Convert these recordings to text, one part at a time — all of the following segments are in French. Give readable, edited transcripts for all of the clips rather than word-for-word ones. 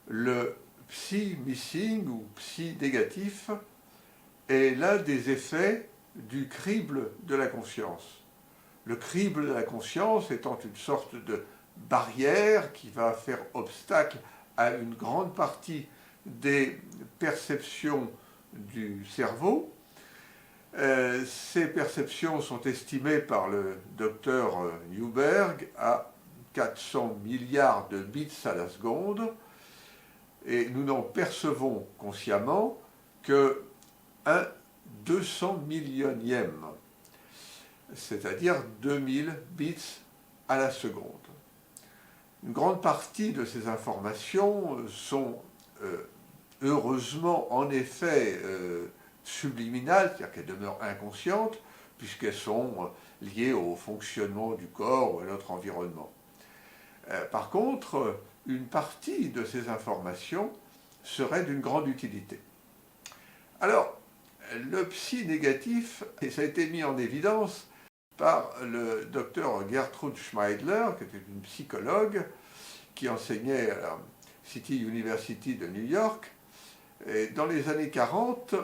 le psy missing ou psy négatif est l'un des effets du crible de la conscience. Le crible de la conscience étant une sorte de barrière qui va faire obstacle à une grande partie des perceptions du cerveau. Ces perceptions sont estimées par le docteur Newberg à 400 milliards de bits à la seconde, et nous n'en percevons consciemment que un 200 millionième, c'est-à-dire 2000 bits à la seconde. Une grande partie de ces informations sont heureusement en effet subliminales, c'est-à-dire qu'elles demeurent inconscientes, puisqu'elles sont liées au fonctionnement du corps ou à notre environnement. Par contre, une partie de ces informations serait d'une grande utilité. Alors, le psy négatif, et ça a été mis en évidence par le docteur Gertrude Schmeidler, qui était une psychologue qui enseignait à la City University de New York. Et dans les années 40,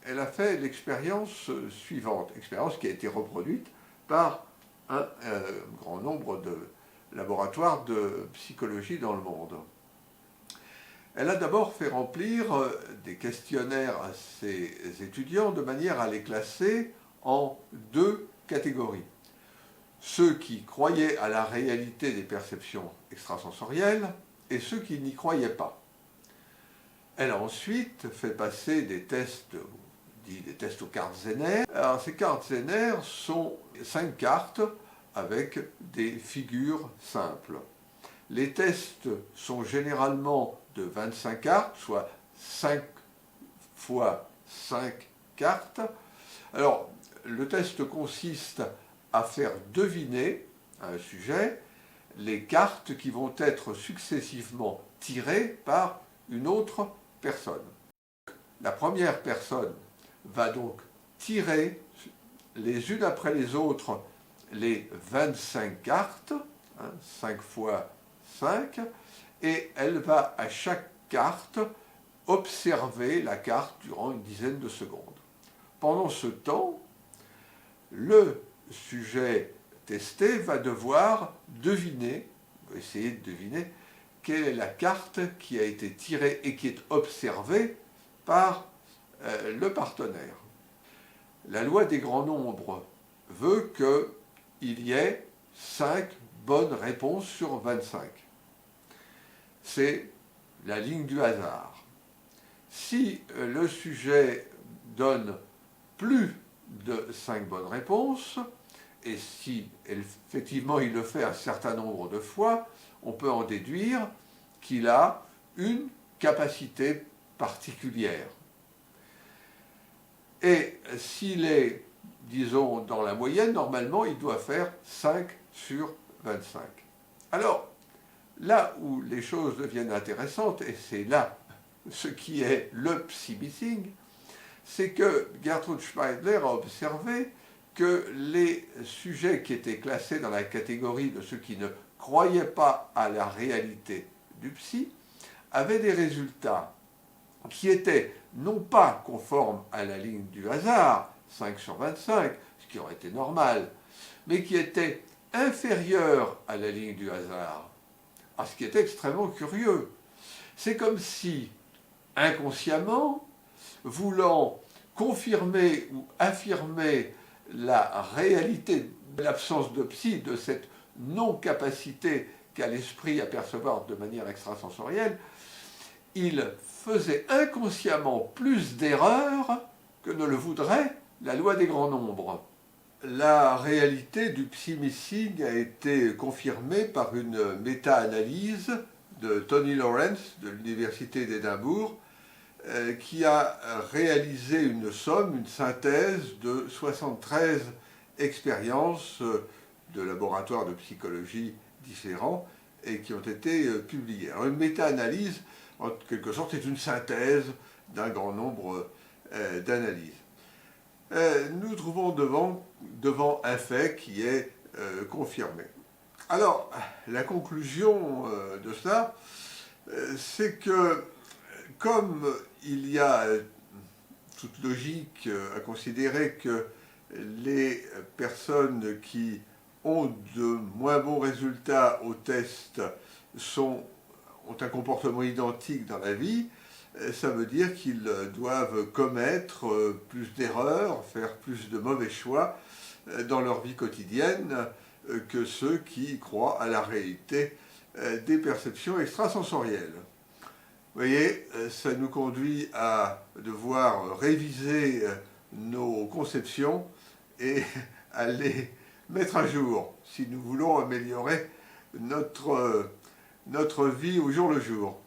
elle a fait l'expérience suivante, expérience qui a été reproduite par un grand nombre de laboratoires de psychologie dans le monde. Elle a d'abord fait remplir des questionnaires à ses étudiants de manière à les classer en deux catégories. Ceux qui croyaient à la réalité des perceptions extrasensorielles et ceux qui n'y croyaient pas. Elle a ensuite fait passer des tests, dit des tests aux cartes Zener. Alors ces cartes Zener sont 5 cartes avec des figures simples. Les tests sont généralement de 25 cartes, soit 5 fois 5 cartes. Alors, le test consiste à faire deviner à un sujet les cartes qui vont être successivement tirées par une autre personne. La première personne va donc tirer les unes après les autres les 25 cartes, 5 fois 5, et elle va à chaque carte observer la carte durant une dizaine de secondes. Pendant ce temps, le sujet testé va devoir deviner, essayer de deviner, quelle est la carte qui a été tirée et qui est observée par le partenaire. La loi des grands nombres veut qu'il y ait 5 bonnes réponses sur 25. C'est la ligne du hasard. Si le sujet donne plus de 5 bonnes réponses, et si effectivement il le fait un certain nombre de fois, on peut en déduire qu'il a une capacité particulière. Et s'il est, disons, dans la moyenne, normalement, il doit faire 5 sur 25. Alors, là où les choses deviennent intéressantes, et c'est là ce qui est le psy-missing, c'est que Gertrude Schmeidler a observé que les sujets qui étaient classés dans la catégorie de ceux qui ne croyaient pas à la réalité du psy avaient des résultats qui étaient non pas conformes à la ligne du hasard, 5 sur 25, ce qui aurait été normal, mais qui étaient inférieurs à la ligne du hasard. Ah, ce qui est extrêmement curieux. C'est comme si, inconsciemment, voulant confirmer ou affirmer la réalité de l'absence de psy, de cette non-capacité qu'a l'esprit à percevoir de manière extrasensorielle, il faisait inconsciemment plus d'erreurs que ne le voudrait la loi des grands nombres. La réalité du psy-missing a été confirmée par une méta-analyse de Tony Lawrence de l'Université d'Édimbourg, qui a réalisé une somme, une synthèse de 73 expériences de laboratoires de psychologie différents et qui ont été publiées. Alors une méta-analyse, en quelque sorte, est une synthèse d'un grand nombre d'analyses. Nous trouvons devant un fait qui est confirmé. Alors, la conclusion de cela c'est que comme il y a toute logique à considérer que les personnes qui ont de moins bons résultats au test ont un comportement identique dans la vie, ça veut dire qu'ils doivent commettre plus d'erreurs, faire plus de mauvais choix dans leur vie quotidienne que ceux qui croient à la réalité des perceptions extrasensorielles. Vous voyez, ça nous conduit à devoir réviser nos conceptions et à les mettre à jour si nous voulons améliorer notre vie au jour le jour.